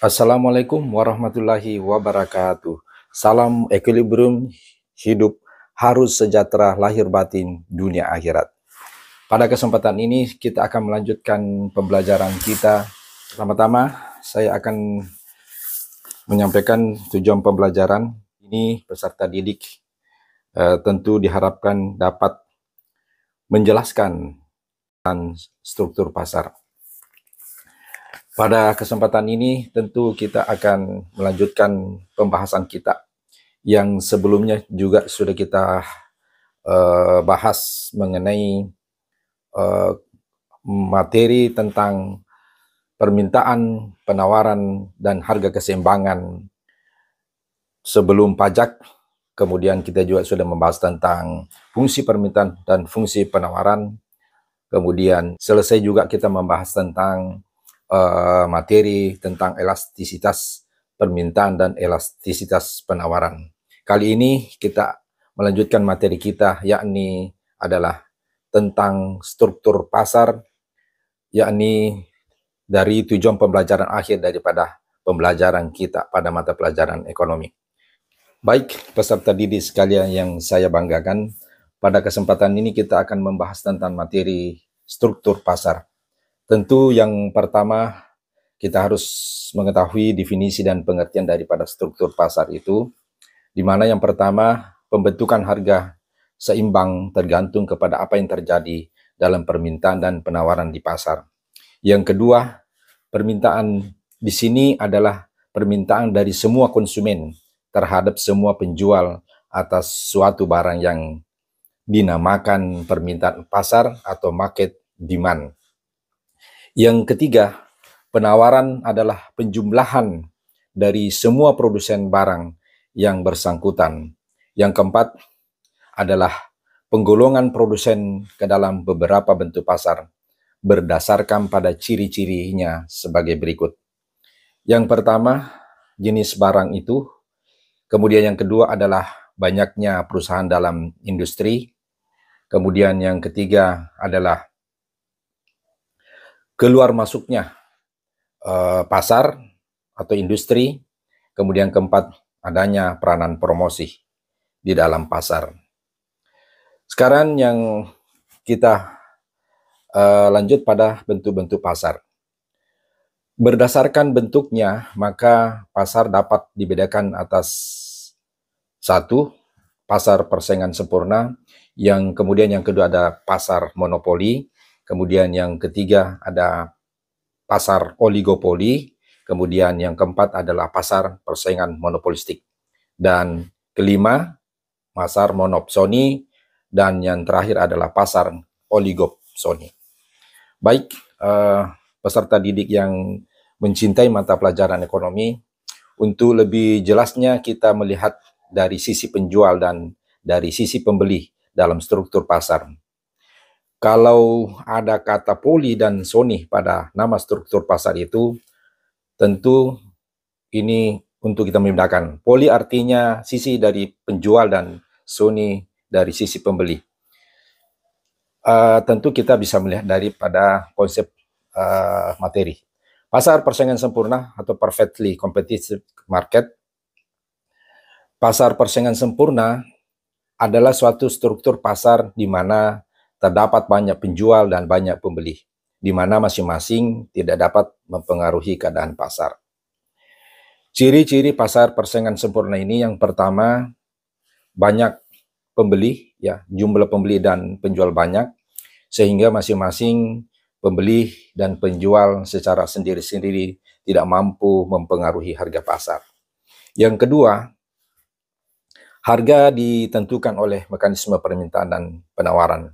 Assalamualaikum warahmatullahi wabarakatuh. Salam equilibrium hidup harus sejahtera lahir batin dunia akhirat. Pada kesempatan ini kita akan melanjutkan pembelajaran kita. Pertama-tama saya akan menyampaikan tujuan pembelajaran ini. Peserta didik tentu diharapkan dapat menjelaskan struktur pasar. Pada kesempatan ini tentu kita akan melanjutkan pembahasan kita yang sebelumnya juga sudah kita bahas mengenai materi tentang permintaan, penawaran, dan harga keseimbangan sebelum pajak. Kemudian kita juga sudah membahas tentang fungsi permintaan dan fungsi penawaran. Kemudian selesai juga kita membahas tentang materi tentang elastisitas permintaan dan elastisitas penawaran. Kali ini kita melanjutkan materi kita, yakni adalah tentang struktur pasar, yakni dari tujuan pembelajaran akhir daripada pembelajaran kita pada mata pelajaran ekonomi. Baik, peserta didik sekalian yang saya banggakan, pada kesempatan ini kita akan membahas tentang materi struktur pasar. Tentu yang pertama kita harus mengetahui definisi dan pengertian daripada struktur pasar itu, di mana yang pertama pembentukan harga seimbang tergantung kepada apa yang terjadi dalam permintaan dan penawaran di pasar. Yang kedua, permintaan di sini adalah permintaan dari semua konsumen terhadap semua penjual atas suatu barang yang dinamakan permintaan pasar atau market demand. Yang ketiga, penawaran adalah penjumlahan dari semua produsen barang yang bersangkutan. Yang keempat adalah penggolongan produsen ke dalam beberapa bentuk pasar berdasarkan pada ciri-cirinya sebagai berikut. Yang pertama, jenis barang itu. Kemudian yang kedua adalah banyaknya perusahaan dalam industri. Kemudian yang ketiga adalah keluar masuknya pasar atau industri. Kemudian keempat, adanya peranan promosi di dalam pasar. Sekarang yang kita lanjut pada bentuk-bentuk pasar. Berdasarkan bentuknya, maka pasar dapat dibedakan atas satu, pasar persaingan sempurna, yang kemudian yang kedua ada pasar monopoli, kemudian yang ketiga ada pasar oligopoli, kemudian yang keempat adalah pasar persaingan monopolistik, dan kelima pasar monopsoni, dan yang terakhir adalah pasar oligopsoni. Baik, peserta didik yang mencintai mata pelajaran ekonomi, untuk lebih jelasnya kita melihat dari sisi penjual dan dari sisi pembeli dalam struktur pasar. Kalau ada kata poli dan soni pada nama struktur pasar itu, tentu ini untuk kita membedakan. Poli artinya sisi dari penjual dan soni dari sisi pembeli. Tentu kita bisa melihat daripada konsep materi. Pasar persaingan sempurna atau perfectly competitive market. Pasar persaingan sempurna adalah suatu struktur pasar di mana terdapat banyak penjual dan banyak pembeli, di mana masing-masing tidak dapat mempengaruhi keadaan pasar. Ciri-ciri pasar persaingan sempurna ini yang pertama, banyak pembeli, ya, jumlah pembeli dan penjual banyak, sehingga masing-masing pembeli dan penjual secara sendiri-sendiri tidak mampu mempengaruhi harga pasar. Yang kedua, harga ditentukan oleh mekanisme permintaan dan penawaran.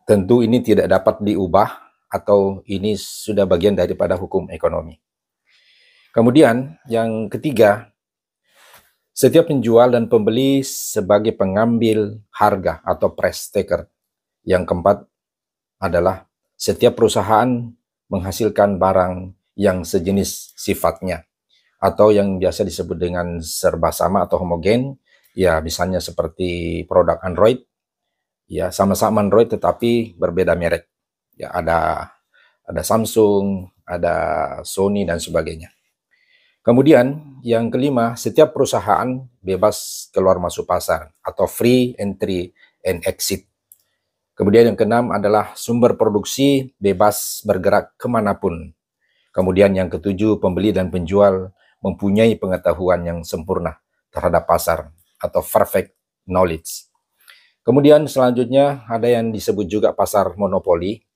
Tentu ini tidak dapat diubah atau ini sudah bagian daripada hukum ekonomi. Kemudian yang ketiga, setiap penjual dan pembeli sebagai pengambil harga atau price taker. Yang keempat adalah setiap perusahaan menghasilkan barang yang sejenis sifatnya atau yang biasa disebut dengan serba sama atau homogen, ya misalnya seperti produk Android, ya sama-sama Android tetapi berbeda merek. Ya ada Samsung, ada Sony dan sebagainya. Kemudian yang kelima, setiap perusahaan bebas keluar masuk pasar atau free entry and exit. Kemudian yang keenam adalah sumber produksi bebas bergerak kemanapun. Kemudian yang ketujuh, pembeli dan penjual mempunyai pengetahuan yang sempurna terhadap pasar atau perfect knowledge. Kemudian selanjutnya ada yang disebut juga pasar monopoli.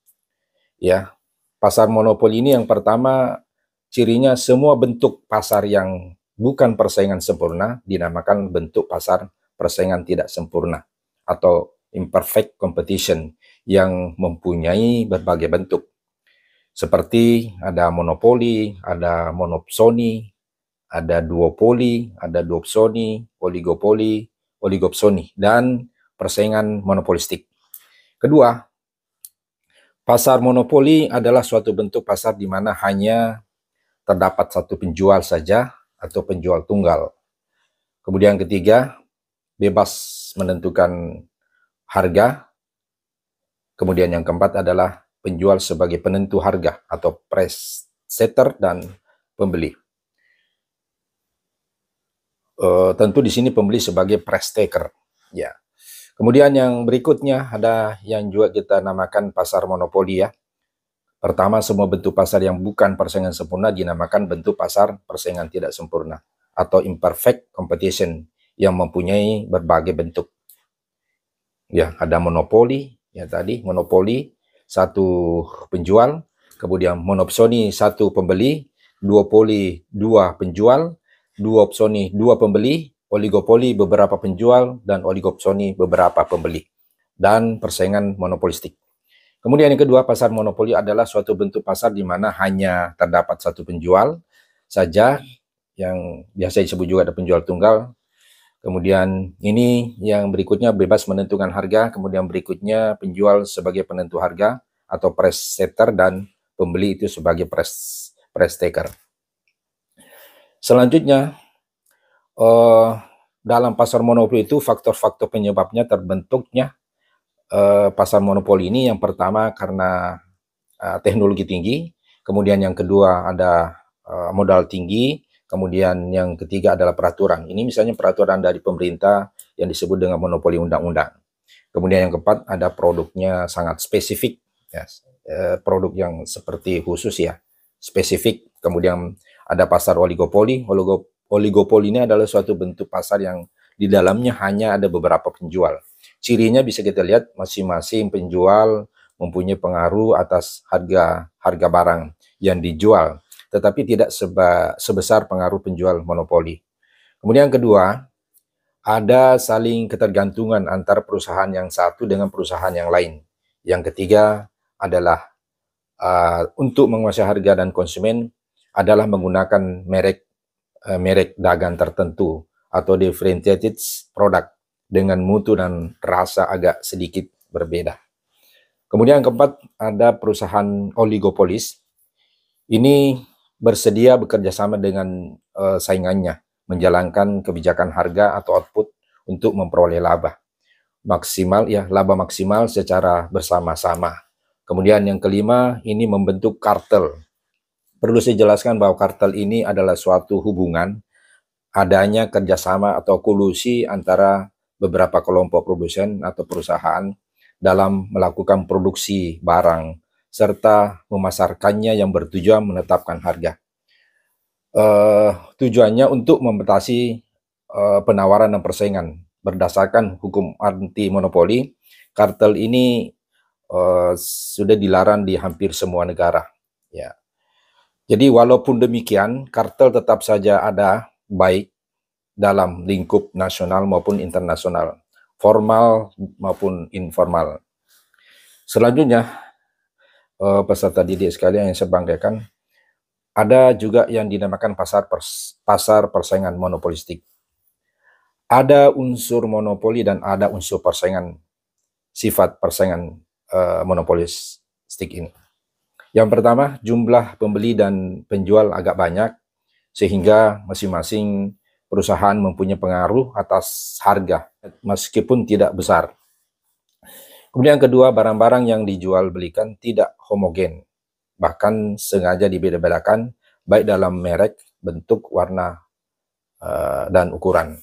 Ya, pasar monopoli ini yang pertama, cirinya semua bentuk pasar yang bukan persaingan sempurna dinamakan bentuk pasar persaingan tidak sempurna atau imperfect competition yang mempunyai berbagai bentuk. Seperti ada monopoli, ada monopsoni, ada duopoli, ada duopsoni, oligopoli, oligopsoni, dan persaingan monopolistik. Kedua, pasar monopoli adalah suatu bentuk pasar di mana hanya terdapat satu penjual saja atau penjual tunggal. Kemudian ketiga, bebas menentukan harga. Kemudian yang keempat adalah penjual sebagai penentu harga atau price setter dan pembeli. Tentu di sini pembeli sebagai price taker. Ya. Kemudian yang berikutnya ada yang juga kita namakan pasar monopoli ya. Pertama, semua bentuk pasar yang bukan persaingan sempurna dinamakan bentuk pasar persaingan tidak sempurna atau imperfect competition yang mempunyai berbagai bentuk. Ya, ada monopoli, ya tadi monopoli satu penjual, kemudian monopsoni satu pembeli, duopoli dua penjual, duopsoni dua pembeli, oligopoli beberapa penjual, dan oligopsoni beberapa pembeli, dan persaingan monopolistik. Kemudian yang kedua, pasar monopoli adalah suatu bentuk pasar di mana hanya terdapat satu penjual saja, yang biasa disebut juga ada penjual tunggal. Kemudian ini yang berikutnya bebas menentukan harga, kemudian berikutnya penjual sebagai penentu harga atau price setter dan pembeli itu sebagai price taker. Selanjutnya, dalam pasar monopoli itu faktor-faktor penyebabnya terbentuknya pasar monopoli ini. Yang pertama karena teknologi tinggi, kemudian yang kedua ada modal tinggi, kemudian yang ketiga adalah peraturan. Ini misalnya peraturan dari pemerintah yang disebut dengan monopoli undang-undang. Kemudian yang keempat ada produknya sangat spesifik, ya, produk yang seperti khusus ya, spesifik. Kemudian ada pasar oligopoli. Oligopoli ini adalah suatu bentuk pasar yang di dalamnya hanya ada beberapa penjual. Cirinya bisa kita lihat masing-masing penjual mempunyai pengaruh atas harga barang yang dijual, tetapi tidak sebesar pengaruh penjual monopoli. Kemudian yang kedua, ada saling ketergantungan antara perusahaan yang satu dengan perusahaan yang lain. Yang ketiga adalah untuk menguasai harga dan konsumen adalah menggunakan merek dagang tertentu atau differentiated product dengan mutu dan rasa agak sedikit berbeda. Kemudian yang keempat ada perusahaan oligopolis. Ini bersedia bekerja sama dengan saingannya, menjalankan kebijakan harga atau output untuk memperoleh laba maksimal secara bersama-sama. Kemudian yang kelima, ini membentuk kartel. Perlu saya jelaskan bahwa kartel ini adalah suatu hubungan adanya kerjasama atau kolusi antara beberapa kelompok produsen atau perusahaan dalam melakukan produksi barang serta memasarkannya yang bertujuan menetapkan harga. Tujuannya untuk membatasi penawaran dan persaingan. Berdasarkan hukum anti monopoli, kartel ini sudah dilarang di hampir semua negara. Ya. Jadi walaupun demikian, kartel tetap saja ada, baik dalam lingkup nasional maupun internasional, formal maupun informal. Selanjutnya, peserta didik sekalian yang saya banggakan, ada juga yang dinamakan pasar persaingan monopolistik. Ada unsur monopoli dan ada unsur persaingan, sifat persaingan monopolistik ini. Yang pertama, jumlah pembeli dan penjual agak banyak, sehingga masing-masing perusahaan mempunyai pengaruh atas harga, meskipun tidak besar. Kemudian yang kedua, barang-barang yang dijual belikan tidak homogen bahkan sengaja dibeda-bedakan baik dalam merek, bentuk, warna, dan ukuran,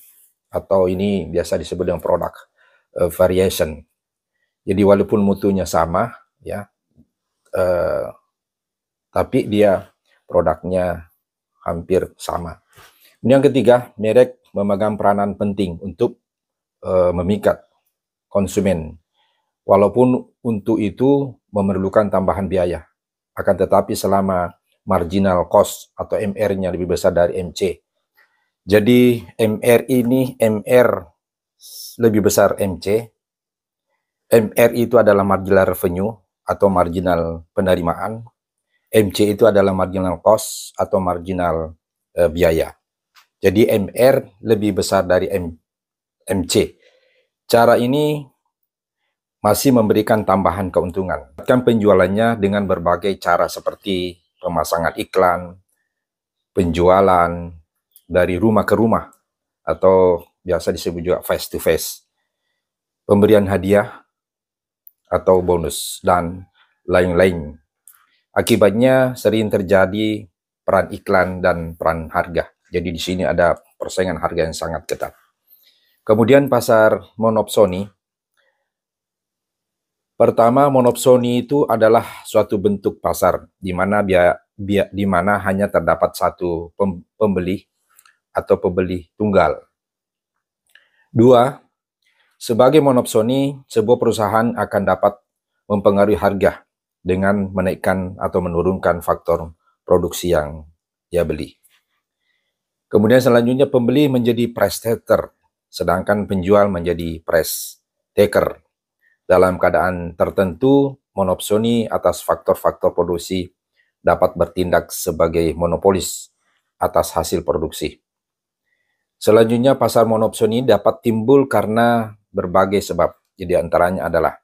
atau ini biasa disebut dengan produk variation. Jadi walaupun mutunya sama, ya, tapi dia produknya hampir sama. Yang ketiga, merek memegang peranan penting untuk memikat konsumen, walaupun untuk itu memerlukan tambahan biaya. Akan tetapi selama marginal cost atau MR-nya lebih besar dari MC. Jadi MR lebih besar MC. MR itu adalah marginal revenue atau marginal penerimaan. MC itu adalah marginal cost atau marginal biaya. Jadi MR lebih besar dari MC. Cara ini masih memberikan tambahan keuntungan. Penjualannya dengan berbagai cara seperti pemasangan iklan, penjualan dari rumah ke rumah, atau biasa disebut juga face to face, pemberian hadiah atau bonus, dan lain-lain. Akibatnya sering terjadi peran iklan dan peran harga. Jadi di sini ada persaingan harga yang sangat ketat. Kemudian pasar monopsoni. Pertama, monopsoni itu adalah suatu bentuk pasar di mana hanya terdapat satu pembeli atau pembeli tunggal. Dua, sebagai monopsoni, sebuah perusahaan akan dapat mempengaruhi harga dengan menaikkan atau menurunkan faktor produksi yang dia beli. Kemudian selanjutnya pembeli menjadi price setter, sedangkan penjual menjadi price taker. Dalam keadaan tertentu, monopsoni atas faktor-faktor produksi dapat bertindak sebagai monopolis atas hasil produksi. Selanjutnya, pasar monopsoni dapat timbul karena berbagai sebab. Jadi antaranya adalah: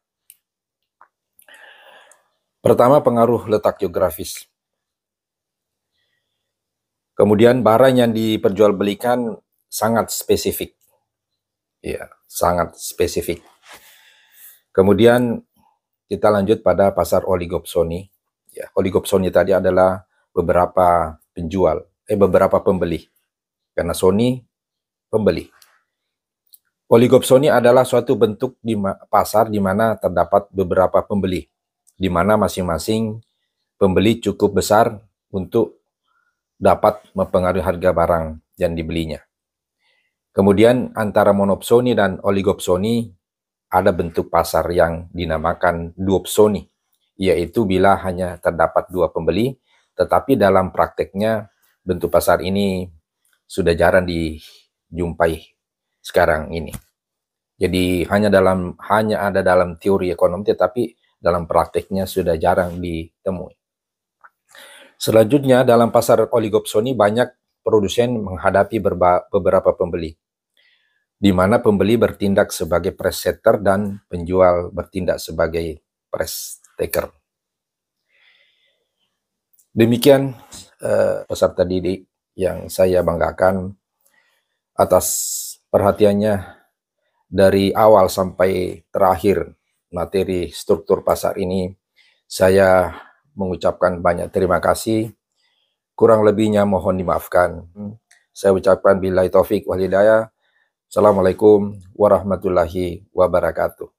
pertama, pengaruh letak geografis. Kemudian barang yang diperjualbelikan sangat spesifik. Ya, sangat spesifik. Kemudian kita lanjut pada pasar oligopsoni. Ya, oligopsoni tadi adalah beberapa pembeli. Karena Sony pembeli. Oligopsoni adalah suatu bentuk pasar di mana terdapat beberapa pembeli, di mana masing-masing pembeli cukup besar untuk dapat mempengaruhi harga barang yang dibelinya. Kemudian antara monopsoni dan oligopsoni ada bentuk pasar yang dinamakan duopsoni, yaitu bila hanya terdapat dua pembeli, tetapi dalam prakteknya bentuk pasar ini sudah jarang dijumpai sekarang ini. Jadi hanya ada dalam teori ekonomi, tetapi dalam prakteknya sudah jarang ditemui. Selanjutnya, dalam pasar oligopsoni banyak produsen menghadapi beberapa pembeli, di mana pembeli bertindak sebagai price setter dan penjual bertindak sebagai price taker. Demikian peserta didik yang saya banggakan atas perhatiannya dari awal sampai terakhir materi struktur pasar ini. Saya mengucapkan banyak terima kasih. Kurang lebihnya mohon dimaafkan. Saya ucapkan billahi taufik wal hidayah. Assalamualaikum warahmatullahi wabarakatuh.